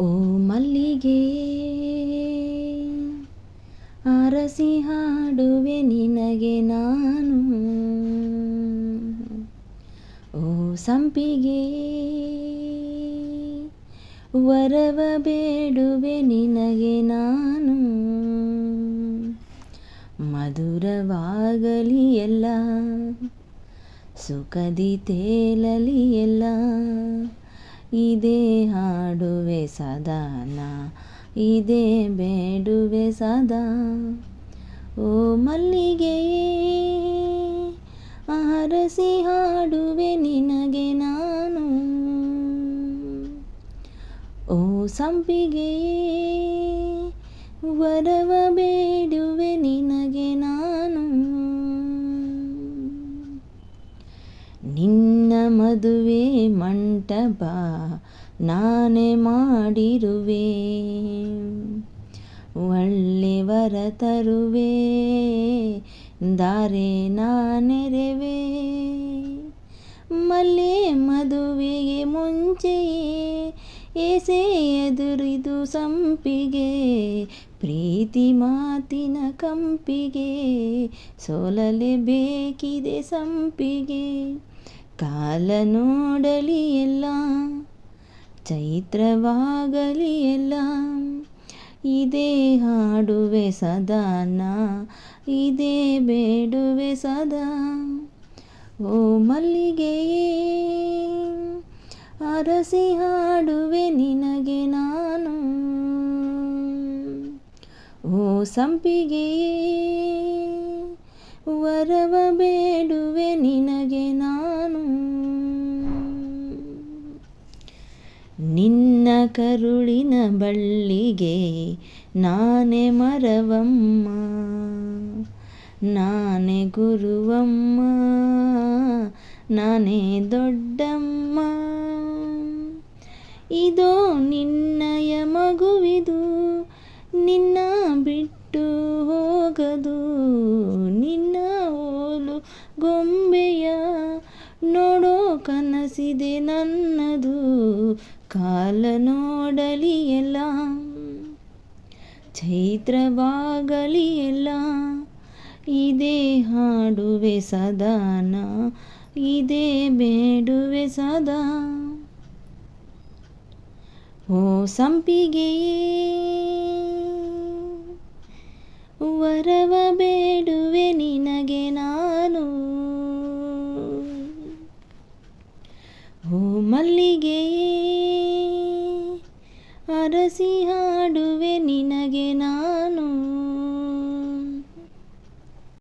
ಓ ಮಲ್ಲಿಗೆ ಅರಸಿ ಹಾಡುವೆ ನಿನಗೆ ನಾನು. ಓ ಸಂಪಿಗೆ ವರವ ಬೇಡುವೆ ನಿನಗೆ ನಾನು. ಮಧುರವಾಗಲಿ ಎಲ್ಲ, ಸುಖದಿ ತೇಲಲಿ ಎಲ್ಲ, ಇದೇ ಹಾಡುವೆ ಸದಾನ, ಇದೇ ಬೇಡುವೆ ಸದಾ. ಓ ಮಲ್ಲಿಗೆಯೇ ಅರಸಿ ಹಾಡುವೆ ನಿನಗೆ ನಾನು. ಓ ಸಂಪಿಗೆಯೇ ವರವ ಬೇಡುವೆ ನಿನಗೆ ನಾನು. ನಿನ್ನ ಮದುವೆ ಮಂಟಪ ನಾನೇ ಮಾಡಿರುವೆ, ಒಳ್ಳೆವರ ತರುವೆ, ದಾರೆ ನಾನೆರೆವೆ. ಮಲ್ಲೆ ಮದುವೆಗೆ ಮುಂಚೆಯೇ ಏಸೆ ಎದುರಿದು ಸಂಪಿಗೆ, ಪ್ರೀತಿ ಮಾತಿನ ಕಂಪಿಗೆ ಸೋಲಲೇಬೇಕಿದೆ ಸಂಪಿಗೆ. ಕಾಲ ನೋಡಲಿ ಎಲ್ಲ, ಚೈತ್ರವಾಗಲಿ ಎಲ್ಲ, ಇದೇ ಹಾಡುವೆ ಸದಾನ, ಇದೇ ಬೇಡುವೆ ಸದಾ. ಓ ಮಲ್ಲಿಗೆಯೇ ಅರಸಿ ಹಾಡುವೆ ನಿನಗೆ ನಾನು. ಓ ಸಂಪಿಗೆಯೇ ವರವ ಬೇಡುವೆ ನಿನಗೆ ನಾನು. ನಿನ್ನ ಕರುಳಿನ ಬಳ್ಳಿಗೆ ನಾನೇ ಮರವಮ್ಮ, ನಾನೇ ಗುರುವಮ್ಮ, ನಾನೇ ದೊಡ್ಡಮ್ಮ. ಇದೋ ನಿನ್ನಯ ಮಗುವಿದು, ನಿನ್ನ ಬಿಟ್ಟು ಹೋಗದು. ನಿನ್ನ ಓಲು ಗೊಂಬೆಯ ನೋಡೋ ಕನಸಿದೆ ನನ್ನದು. ಕಾಲ ನೋಡಲಿ ಎಲ್ಲ, ಚೈತ್ರವಾಗಲಿ ಎಲ್ಲ, ಇದೇ ಹಾಡುವೆ ಸದಾನ, ಇದೇ ಬೇಡುವೆ ಸದಾ. ಓ ಸಂಪಿಗೆಯೇ ವರವ ಬೇಡುವೆ ನಿನಗೆ ನಾನು. ಓ ಮಲ್ಲಿಗೆಯೇ ಅರಸಿ ಹಾಡುವೆ ನಿನಗೆ